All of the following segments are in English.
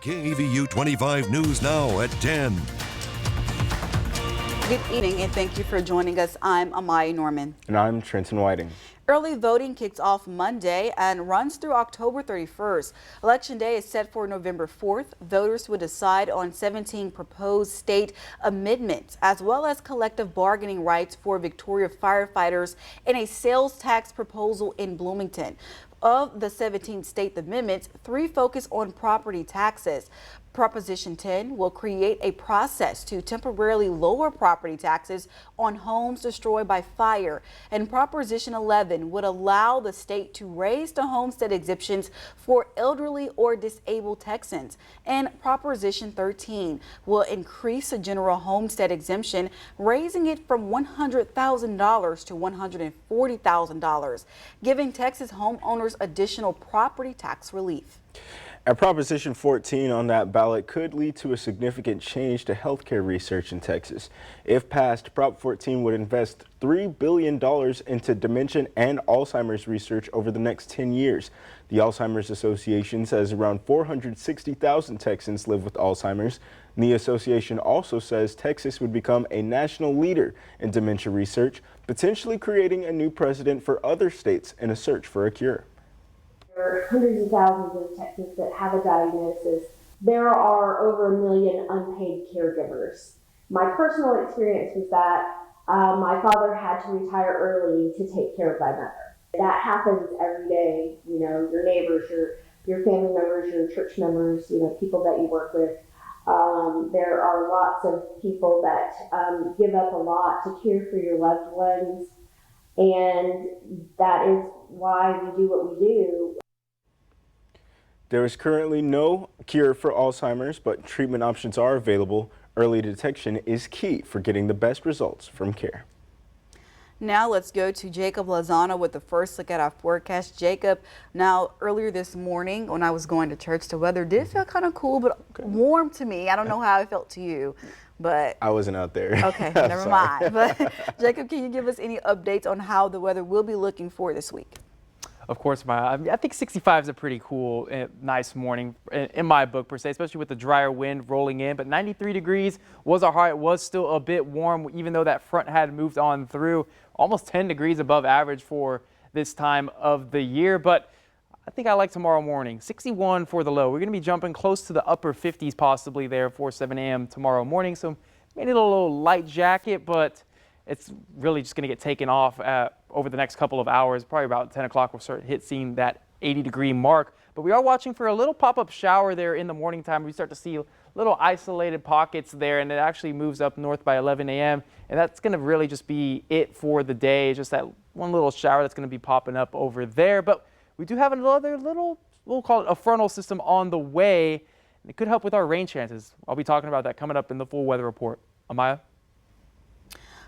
KVU 25 News Now at 10. Good evening and thank you for joining us. I'm Amaya Norman. And I'm Trenton Whiting. Early voting kicks off Monday and runs through October 31st. Election day is set for November 4th. Voters will decide on 17 proposed state amendments, as well as collective bargaining rights for Victoria firefighters and a sales tax proposal in Bloomington. Of the 17 state amendments, 3 focus on property taxes. Proposition 10 will create a process to temporarily lower property taxes on homes destroyed by fire, and Proposition 11 would allow the state to raise the homestead exemptions for elderly or disabled Texans. And Proposition 13 will increase the general homestead exemption, raising it from $100,000 to $140,000, giving Texas homeowners additional property tax relief. And Proposition 14 on that ballot could lead to a significant change to healthcare research in Texas. If passed, Prop 14 would invest $3 billion into dementia and Alzheimer's research over the next 10 years. The Alzheimer's Association says around 460,000 Texans live with Alzheimer's. And the association also says Texas would become a national leader in dementia research, potentially creating a new precedent for other states in a search for a cure. There are hundreds of thousands of Texans that have a diagnosis. There are over 1 million unpaid caregivers. My personal experience was that my father had to retire early to take care of my mother. That happens every day. You know, your neighbors, your family members, your church members, you know, people that you work with. There are lots of people that give up a lot to care for your loved ones. And that is why we do what we do. There is currently no cure for Alzheimer's, but treatment options are available. Early detection is key for getting the best results from care. Now let's go to Jacob Lozano with the first look at our forecast. Jacob, now earlier this morning when I was going to church, the weather did feel kind of cool, but warm to me. I don't know how it felt to you, but I wasn't out there. Okay, never mind. But Jacob, can you give us any updates on how the weather will be looking for this week? Of course, I think 65 is a pretty cool, nice morning in my book per se, especially with the drier wind rolling in. But 93 degrees was our high. It was still a bit warm, even though that front had moved on through. Almost 10 degrees above average for this time of the year. But I think I like tomorrow morning. 61 for the low. We're going to be jumping close to the upper 50s possibly there for 7 a.m. tomorrow morning. So maybe a little light jacket, but it's really just going to get taken off over the next couple of hours. Probably about 10 o'clock we'll start seeing that 80-degree mark. But we are watching for a little pop-up shower there in the morning time. We start to see little isolated pockets there, and it actually moves up north by 11 a.m. And that's going to really just be it for the day. Just that one little shower that's going to be popping up over there. But we do have another little, we'll call it a frontal system on the way. And it could help with our rain chances. I'll be talking about that coming up in the full weather report. Amaya?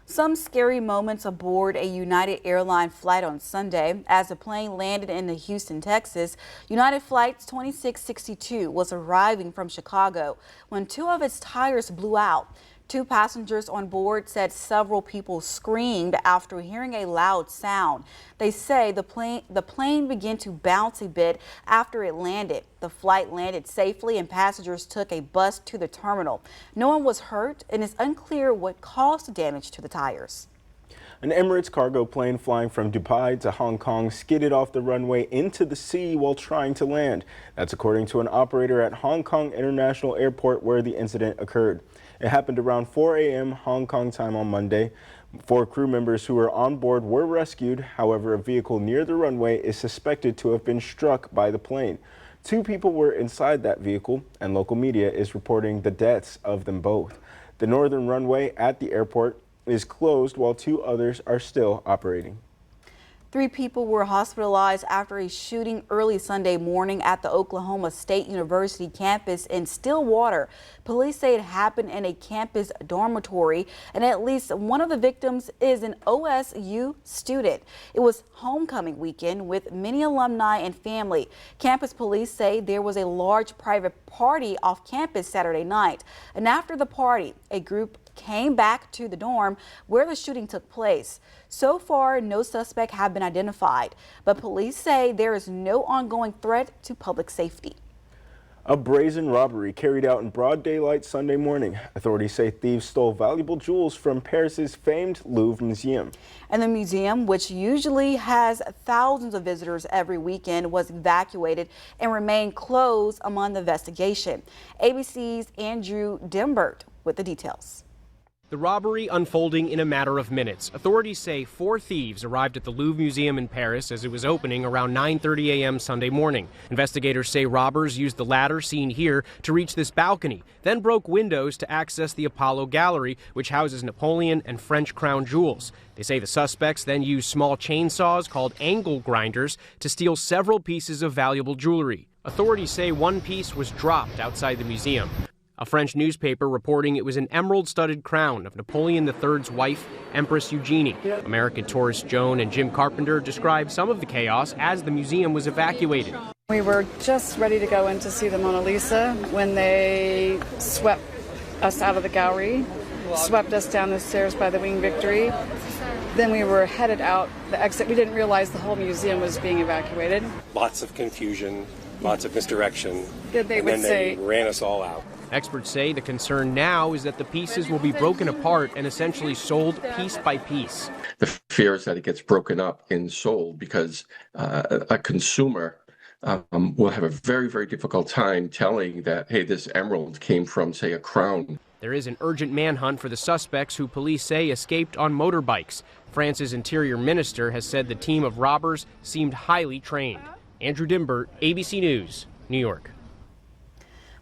Some scary moments aboard a United Airlines flight on Sunday. As the plane landed in Houston, Texas, United Flight 2662 was arriving from Chicago when 2 of its tires blew out. 2 passengers on board said several people screamed after hearing a loud sound. They say the plane began to bounce a bit after it landed. The flight landed safely and passengers took a bus to the terminal. No one was hurt, and it's unclear what caused the damage to the tires. An Emirates cargo plane flying from Dubai to Hong Kong skidded off the runway into the sea while trying to land. That's according to an operator at Hong Kong International Airport where the incident occurred. It happened around 4 a.m. Hong Kong time on Monday. 4 crew members who were on board were rescued. However, a vehicle near the runway is suspected to have been struck by the plane. 2 people were inside that vehicle, and local media is reporting the deaths of them both. The northern runway at the airport is closed while 2 others are still operating. 3 people were hospitalized after a shooting early Sunday morning at the Oklahoma State University campus in Stillwater. Police say it happened in a campus dormitory, and at least one of the victims is an OSU student. It was homecoming weekend with many alumni and family. Campus police say there was a large private party off campus Saturday night, and after the party, a group came back to the dorm where the shooting took place. So far, no suspect have been identified, but police say there is no ongoing threat to public safety. A brazen robbery carried out in broad daylight Sunday morning. Authorities say thieves stole valuable jewels from Paris's famed Louvre Museum. And the museum, which usually has thousands of visitors every weekend, was evacuated and remained closed among the investigation. ABC's Andrew Dimbert with the details. The robbery unfolding in a matter of minutes. Authorities say 4 thieves arrived at the Louvre Museum in Paris as it was opening around 9:30 a.m. Sunday morning. Investigators say robbers used the ladder seen here to reach this balcony, then broke windows to access the Apollo Gallery, which houses Napoleon and French crown jewels. They say the suspects then used small chainsaws called angle grinders to steal several pieces of valuable jewelry. Authorities say one piece was dropped outside the museum. A French newspaper reporting it was an emerald-studded crown of Napoleon III's wife, Empress Eugenie. American tourists Joan and Jim Carpenter described some of the chaos as the museum was evacuated. We were just ready to go in to see the Mona Lisa when they swept us out of the gallery, swept us down the stairs by the Winged Victory. Then we were headed out the exit. We didn't realize the whole museum was being evacuated. Lots of confusion, lots of misdirection, Then they ran us all out. Experts say the concern now is that the pieces will be broken apart and essentially sold piece by piece. The fear is that it gets broken up and sold because a consumer will have a very, very difficult time telling that, hey, this emerald came from, say, a crown. There is an urgent manhunt for the suspects who police say escaped on motorbikes. France's interior minister has said the team of robbers seemed highly trained. Andrew Dimbert, ABC News, New York.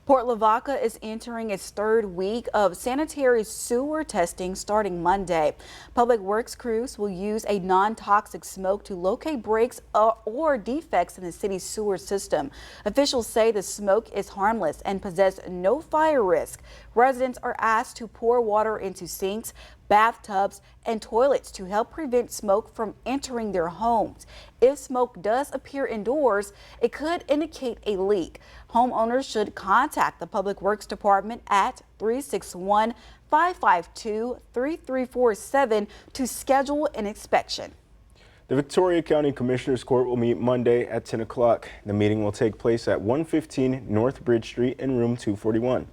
Port Lavaca is entering its 3rd week of sanitary sewer testing starting Monday. Public Works crews will use a non-toxic smoke to locate breaks or defects in the city's sewer system. Officials say the smoke is harmless and possess no fire risk. Residents are asked to pour water into sinks, bathtubs, and toilets to help prevent smoke from entering their homes. If smoke does appear indoors, it could indicate a leak. Homeowners should contact the Public Works Department at 361-552-3347 to schedule an inspection. The Victoria County Commissioners Court will meet Monday at 10 o'clock. The meeting will take place at 115 North Bridge Street in room 241.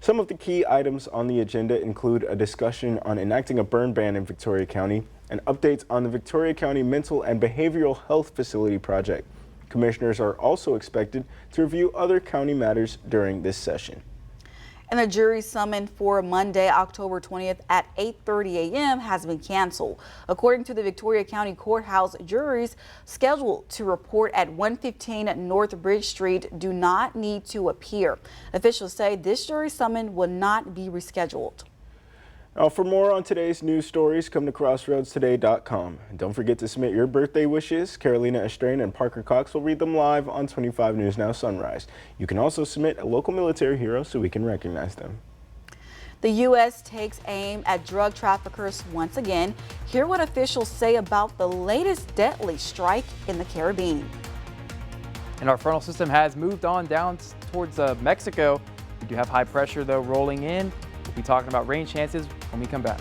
Some of the key items on the agenda include a discussion on enacting a burn ban in Victoria County and updates on the Victoria County Mental and Behavioral Health Facility project. Commissioners are also expected to review other county matters during this session. And the jury summoned for Monday, October 20th at 8:30 a.m. has been canceled. According to the Victoria County Courthouse, juries scheduled to report at 115 North Bridge Street do not need to appear. Officials say this jury summon will not be rescheduled. Now, for more on today's news stories, come to crossroadstoday.com. And don't forget to submit your birthday wishes. Carolina Estrain and Parker Cox will read them live on 25 News Now Sunrise. You can also submit a local military hero so we can recognize them. The U.S. takes aim at drug traffickers once again. Hear what officials say about the latest deadly strike in the Caribbean. And our frontal system has moved on down towards Mexico. We do have high pressure, though, rolling in. We'll be talking about rain chances when we come back.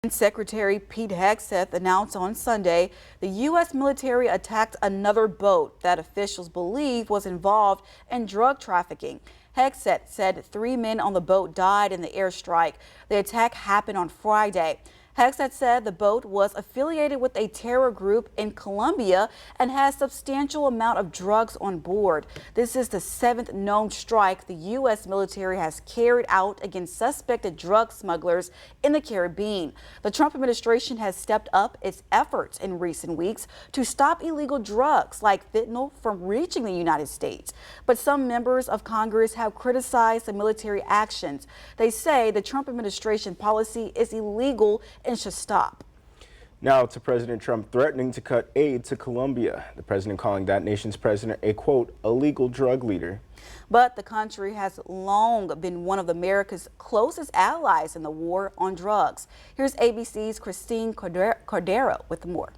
Secretary Pete Hegseth announced on Sunday the U.S. military attacked another boat that officials believe was involved in drug trafficking. Hegseth said 3 men on the boat died in the airstrike. The attack happened on Friday. Hegseth said the boat was affiliated with a terror group in Colombia and has substantial amount of drugs on board. This is the 7th known strike the U.S. military has carried out against suspected drug smugglers in the Caribbean. The Trump administration has stepped up its efforts in recent weeks to stop illegal drugs like fentanyl from reaching the United States. But some members of Congress have criticized the military actions. They say the Trump administration policy is illegal and should stop. Now to President Trump threatening to cut aid to Colombia. The president calling that nation's president a, quote, illegal drug leader. But the country has long been one of America's closest allies in the war on drugs. Here's ABC's Christine Cordero with more.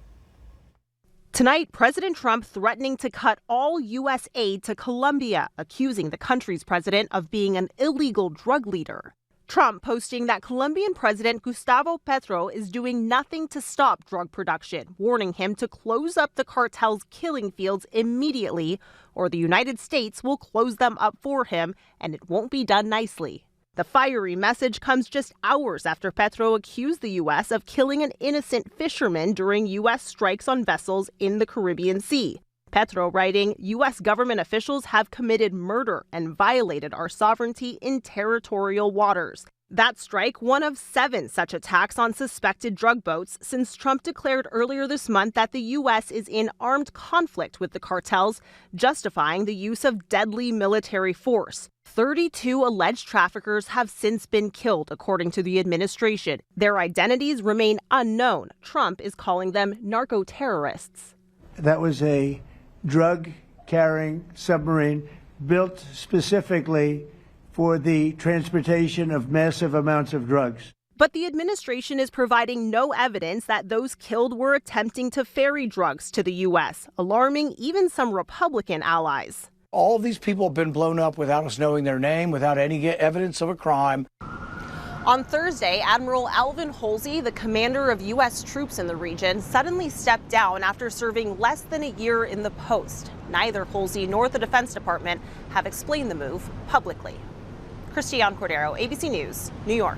Tonight, President Trump threatening to cut all U.S. aid to Colombia, accusing the country's president of being an illegal drug leader. Trump posting that Colombian President Gustavo Petro is doing nothing to stop drug production, warning him to close up the cartel's killing fields immediately, or the United States will close them up for him, and it won't be done nicely. The fiery message comes just hours after Petro accused the U.S. of killing an innocent fisherman during U.S. strikes on vessels in the Caribbean Sea. Petro writing, U.S. government officials have committed murder and violated our sovereignty in territorial waters. That strike, one of 7 such attacks on suspected drug boats since Trump declared earlier this month that the U.S. is in armed conflict with the cartels, justifying the use of deadly military force. 32 alleged traffickers have since been killed, according to the administration. Their identities remain unknown. Trump is calling them narco-terrorists. That was a drug-carrying submarine built specifically for the transportation of massive amounts of drugs. But the administration is providing no evidence that those killed were attempting to ferry drugs to the U.S., alarming even some Republican allies. All of these people have been blown up without us knowing their name, without any evidence of a crime. On Thursday, Admiral Alvin Halsey, the commander of U.S. troops in the region, suddenly stepped down after serving less than a year in the post. Neither Halsey nor the Defense Department have explained the move publicly. Christiane Cordero, ABC News, New York.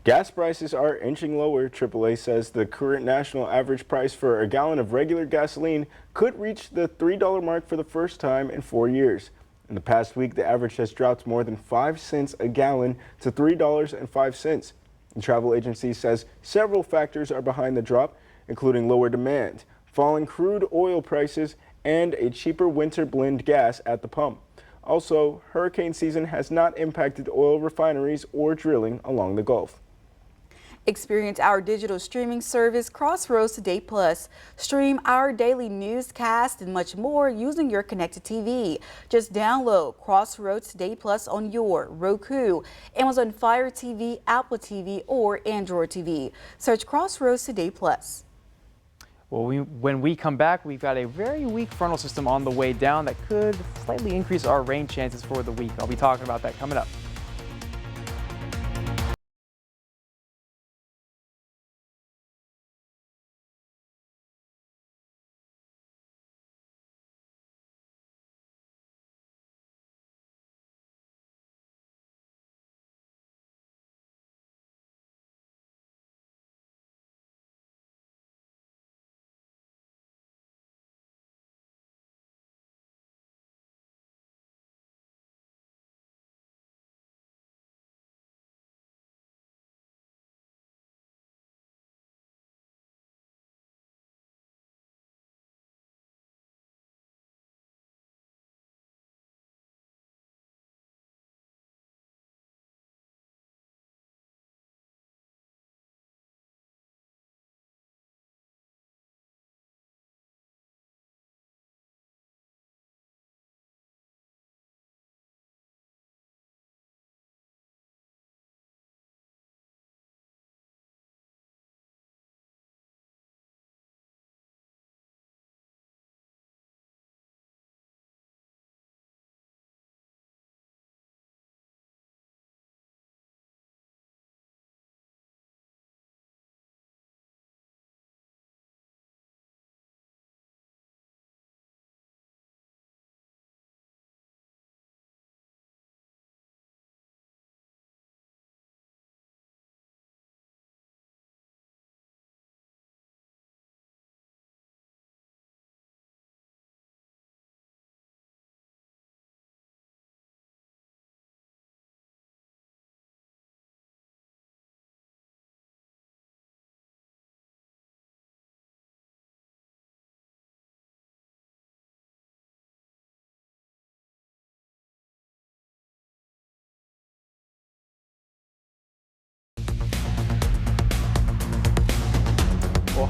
Gas prices are inching lower. AAA says the current national average price for a gallon of regular gasoline could reach the $3 mark for the first time in 4 years. In the past week, the average has dropped more than 5 cents a gallon to $3.05. The travel agency says several factors are behind the drop, including lower demand, falling crude oil prices, and a cheaper winter blend gas at the pump. Also, hurricane season has not impacted oil refineries or drilling along the Gulf. Experience our digital streaming service, Crossroads Today Plus. Stream our daily newscast and much more using your connected TV. Just download Crossroads Today Plus on your Roku, Amazon Fire TV, Apple TV, or Android TV. Search Crossroads Today Plus. Well, when we come back, we've got a very weak frontal system on the way down that could slightly increase our rain chances for the week. I'll be talking about that coming up.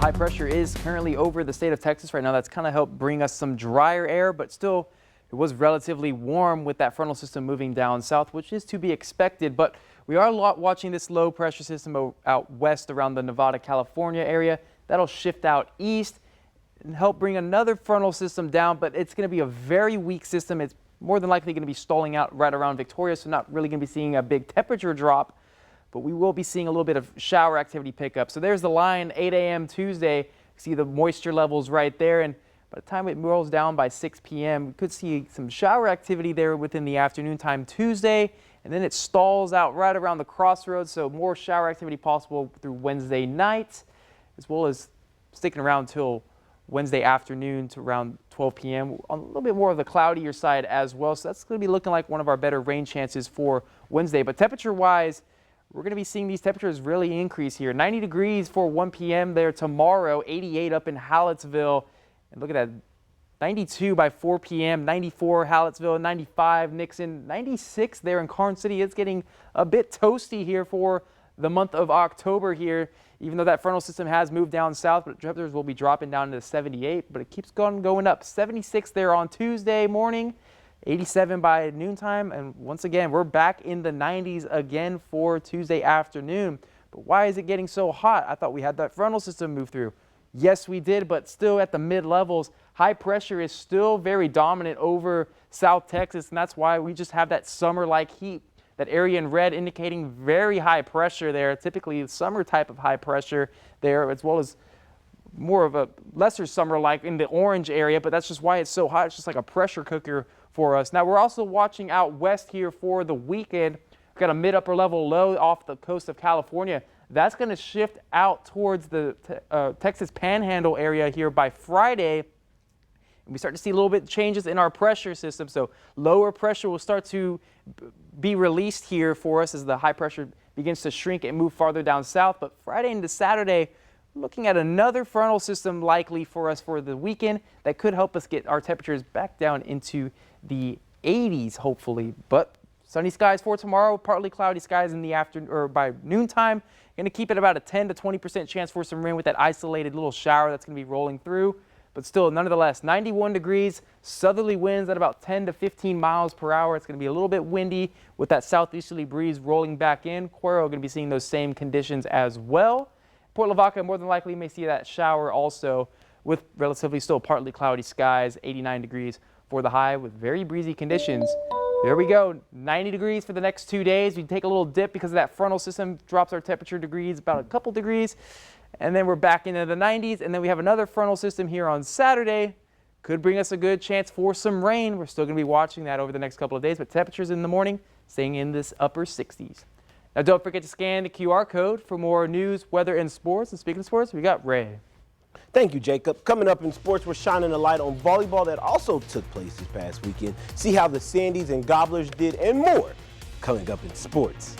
high pressure is currently over the state of Texas right now. That's kind of helped bring us some drier air, but still it was relatively warm with that frontal system moving down south, which is to be expected. But we are watching this low pressure system out west around the Nevada, California area. That'll shift out east and help bring another frontal system down, but it's going to be a very weak system. It's more than likely going to be stalling out right around Victoria, so not really going to be seeing a big temperature drop, but we will be seeing a little bit of shower activity pickup. So there's the line, 8 a.m. Tuesday. See the moisture levels right there, and by the time it rolls down by 6 p.m., we could see some shower activity there within the afternoon time Tuesday, and then it stalls out right around the crossroads, so more shower activity possible through Wednesday night, as well as sticking around till Wednesday afternoon to around 12 p.m. on a little bit more of the cloudier side as well. So that's going to be looking like one of our better rain chances for Wednesday. But temperature-wise, we're going to be seeing these temperatures really increase here. 90 degrees for 1 p.m. there tomorrow, 88 up in Hallettsville. And look at that, 92 by 4 p.m., 94 Hallettsville, 95 Nixon, 96 there in Karn City. It's getting a bit toasty here for the month of October here. Even though that frontal system has moved down south, but temperatures will be dropping down to 78, but it keeps going up. 76 there on Tuesday morning, 87 by noontime, and once again, we're back in the 90s again for Tuesday afternoon. But why is it getting so hot? I thought we had that frontal system move through. Yes, we did, but still at the mid-levels. High pressure is still very dominant over South Texas, and that's why we just have that summer-like heat. That area in red indicating very high pressure there, typically summer type of high pressure there, as well as more of a lesser summer like in the orange area, but that's just why it's so hot. It's just like a pressure cooker for us. Now we're also watching out west here for the weekend. We've got a mid-upper level low off the coast of California. That's going to shift out towards the Texas Panhandle area here by Friday. And we start to see a little bit changes in our pressure system. So lower pressure will start to be released here for us as the high pressure begins to shrink and move farther down south. But Friday into Saturday, looking at another frontal system likely for us for the weekend that could help us get our temperatures back down into the 80s, hopefully. But sunny skies for tomorrow, partly cloudy skies in the afternoon or by noontime. Going to keep it about a 10 to 20% chance for some rain with that isolated little shower that's going to be rolling through. But still, nonetheless, 91 degrees, southerly winds at about 10 to 15 miles per hour. It's going to be a little bit windy with that southeasterly breeze rolling back in. Cuero going to be seeing those same conditions as well. Port Lavaca more than likely may see that shower also with relatively still partly cloudy skies, 89 degrees for the high with very breezy conditions. There we go, 90 degrees for the next 2 days. We take a little dip because of that frontal system drops our temperature degrees about a couple degrees. And then we're back into the 90s, and then we have another frontal system here on Saturday. Could bring us a good chance for some rain. We're still going to be watching that over the next couple of days, but temperatures in the morning staying in this upper 60s. Now don't forget to scan the QR code for more news, weather, and sports. And speaking of sports, we got Ray. Thank you, Jacob. Coming up in sports, we're shining a light on volleyball that also took place this past weekend. See how the Sandies and Gobblers did and more coming up in sports.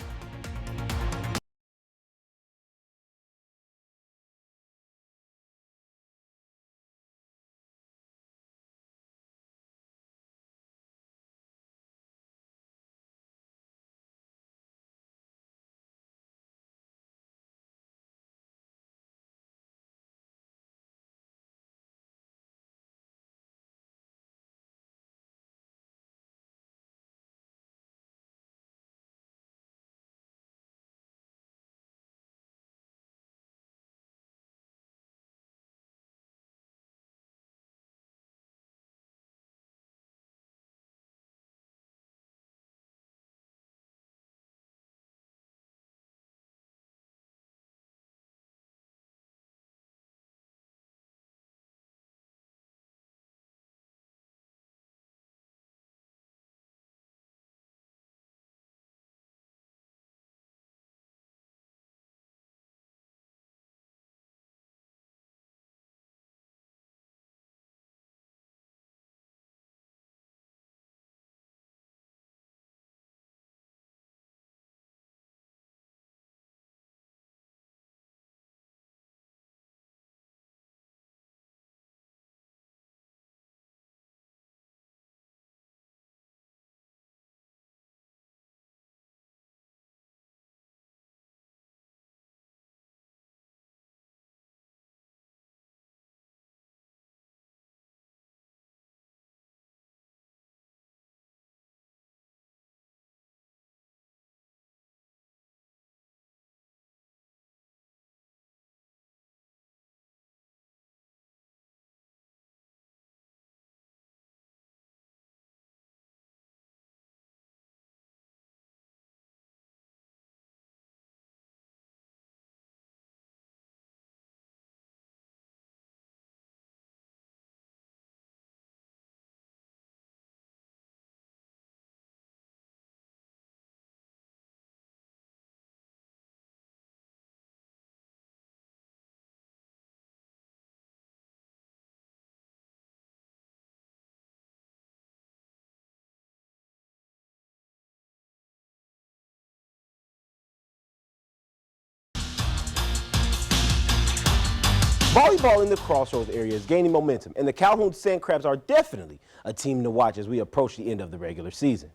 Volleyball in the Crossroads area is gaining momentum, and the Calhoun Sand Crabs are definitely a team to watch as we approach the end of the regular season.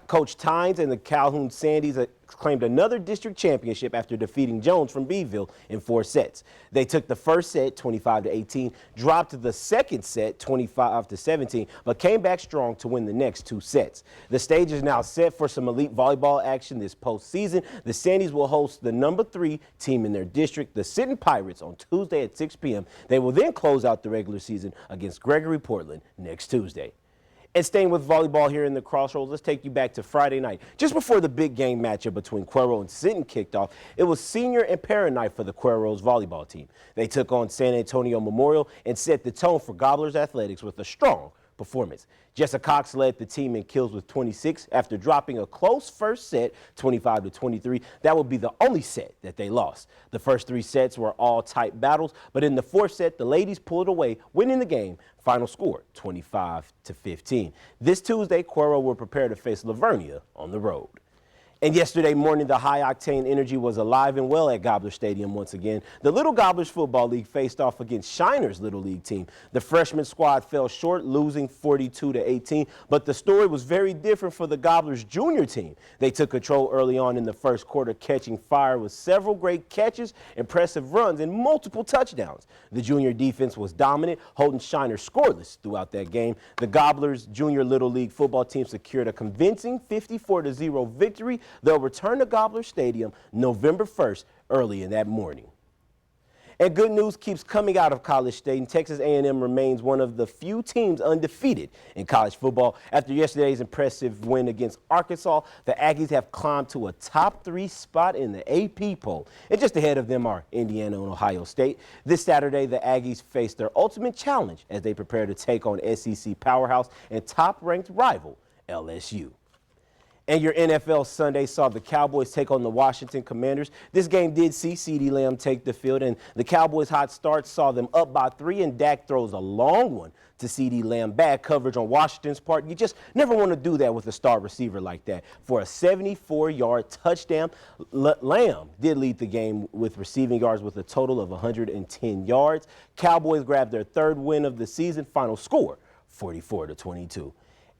Coach Tynes and the Calhoun Sandies claimed another district championship after defeating Jones from Beeville in 4 sets. They took the first set 25-18, dropped the second set 25-17, but came back strong to win the next 2 sets. The stage is now set for some elite volleyball action this postseason. The Sandies will host the number 3 team in their district, the Sinton Pirates, on Tuesday at 6 p.m. They will then close out the regular season against Gregory Portland next Tuesday. And staying with volleyball here in the Crossroads, let's take you back to Friday night. Just before the big game matchup between Cuero and Sinton kicked off, it was senior and parent night for the Cuero's volleyball team. They took on San Antonio Memorial and set the tone for Gobblers athletics with a strong performance. Jessa Cox led the team in kills with 26 after dropping a close first set 25-23. That would be the only set that they lost. The first 3 sets were all tight battles, but in the 4th set, the ladies pulled away, winning the game. Final score 25-15. This Tuesday, Cuero will prepare to face Livonia on the road. And yesterday morning, the high-octane energy was alive and well at Gobbler Stadium once again. The Little Gobblers Football League faced off against Shiner's Little League team. The freshman squad fell short, losing 42-18, but the story was very different for the Gobblers junior team. They took control early on in the first quarter, catching fire with several great catches, impressive runs, and multiple touchdowns. The junior defense was dominant, holding Shiner scoreless throughout that game. The Gobblers junior Little League football team secured a convincing 54-0 victory. They'll return to Gobbler Stadium November 1st early in that morning. And good news keeps coming out of College Station. Texas A&M remains one of the few teams undefeated in college football. After yesterday's impressive win against Arkansas, the Aggies have climbed to a top 3 spot in the AP poll. And just ahead of them are Indiana and Ohio State. This Saturday, the Aggies face their ultimate challenge as they prepare to take on SEC powerhouse and top-ranked rival LSU. And your NFL Sunday saw the Cowboys take on the Washington Commanders. This game did see CeeDee Lamb take the field, and the Cowboys' hot start saw them up by 3, and Dak throws a long one to CeeDee Lamb. Bad coverage on Washington's part. You just never want to do that with a star receiver like that. For a 74-yard touchdown, Lamb did lead the game with receiving yards with a total of 110 yards. Cowboys grabbed their 3rd win of the season. Final score, 44-22.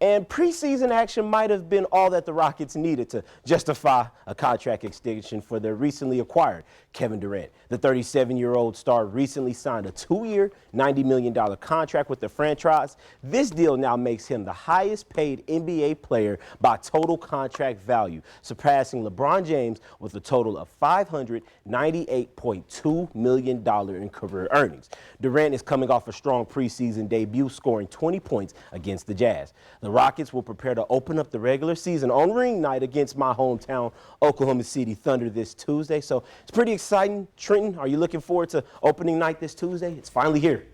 And preseason action might have been all that the Rockets needed to justify a contract extension for their recently acquired Kevin Durant. The 37-year-old star recently signed a 2-year, $90 million contract with the franchise. This deal now makes him the highest paid NBA player by total contract value, surpassing LeBron James with a total of $598.2 million in career earnings. Durant is coming off a strong preseason debut, scoring 20 points against the Jazz. The Rockets will prepare to open up the regular season on ring night against my hometown, Oklahoma City Thunder, this Tuesday. So it's pretty exciting. Trenton, are you looking forward to opening night this Tuesday? It's finally here.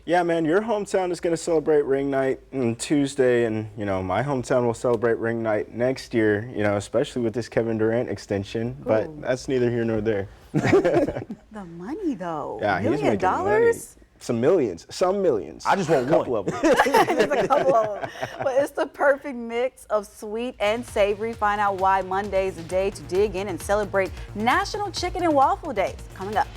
Yeah, man, your hometown is going to celebrate ring night on Tuesday, and, you know, my hometown will celebrate ring night next year, you know, especially with this Kevin Durant extension. Ooh. But that's neither here nor there. The money, though. Yeah, $1 he's making million? money. Some millions. I just want one. Of them. Just a couple of them. But it's the perfect mix of sweet and savory. Find out why Monday is a day to dig in and celebrate National Chicken and Waffle Days. Coming up.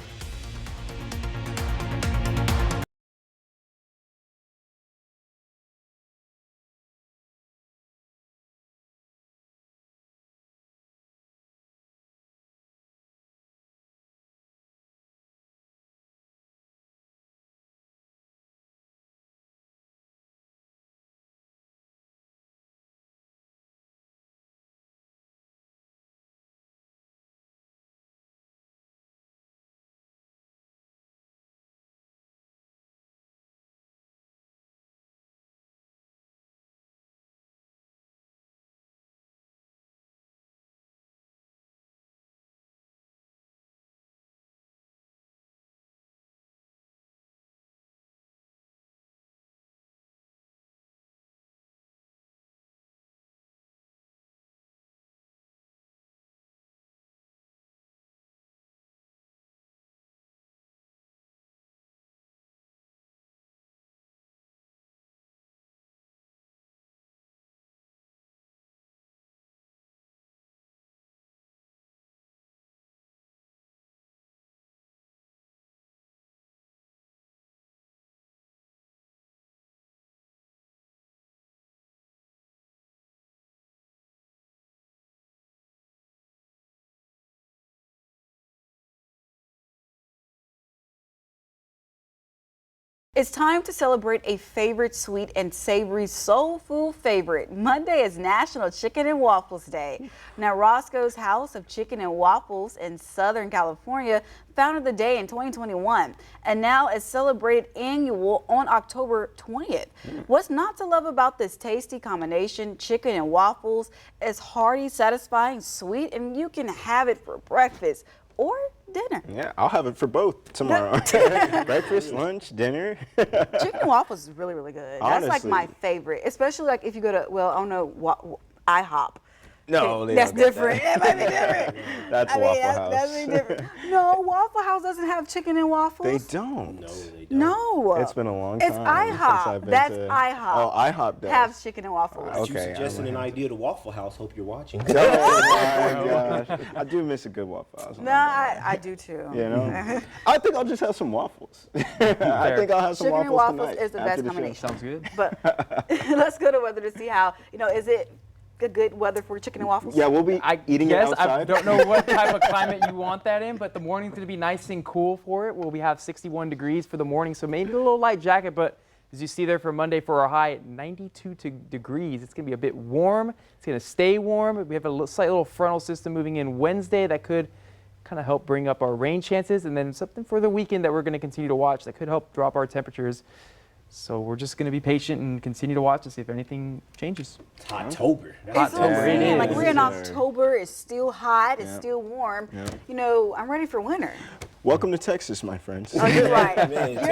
It's time to celebrate a favorite sweet and savory soul food favorite. Monday is National Chicken and Waffles Day. Now, Roscoe's House of Chicken and Waffles in Southern California founded the day in 2021 and now is celebrated annual on October 20th. What's not to love about this tasty combination? Chicken and waffles is hearty, satisfying, sweet, and you can have it for breakfast or dinner. Yeah, I'll have it for both tomorrow. Breakfast, lunch, dinner. Chicken and waffles is really, really good. That's like my favorite, especially like if you go to, well, I don't know, IHOP. No, that's different. That might be different. That's Waffle House. That's different. No, Waffle House doesn't have chicken and waffles. They don't. No, they don't. No. It's been a long time. It's IHOP. That's IHOP. Oh, IHOP does. Have chicken and waffles. You suggesting an idea to Waffle House. Hope you're watching. Oh my gosh. I do miss a good Waffle House. No, I do too. You know? I think I'll just have some waffles. I think I'll have some chicken waffles and waffles tonight is the best combination. Sounds good. But let's go to weather to see how, is it good weather for chicken and waffles? Yeah, we'll be eating it outside. I don't know what type of climate you want that in, but the morning's going to be nice and cool for it. We'll have 61 degrees for the morning, so maybe a little light jacket, but as you see there for Monday for our high at 92 degrees, it's going to be a bit warm. It's going to stay warm. We have a slight little frontal system moving in Wednesday that could kind of help bring up our rain chances, and then something for the weekend that we're going to continue to watch that could help drop our temperatures. So we're just going to be patient and continue to watch to see if anything changes. It's October. Like we're in October. It's still hot. It's still warm. I'm ready for winter. Welcome to Texas, my friends. Oh, you're right. Man,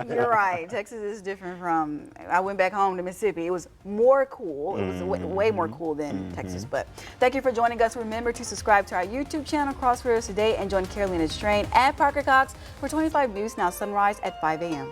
You're right. Texas is different from. I went back home to Mississippi. It was more cool. It was way more cool than Texas. But thank you for joining us. Remember to subscribe to our YouTube channel, Crossroads Today, and join Carolina Strain and Parker Cox for 25 News Now Sunrise at 5 a.m.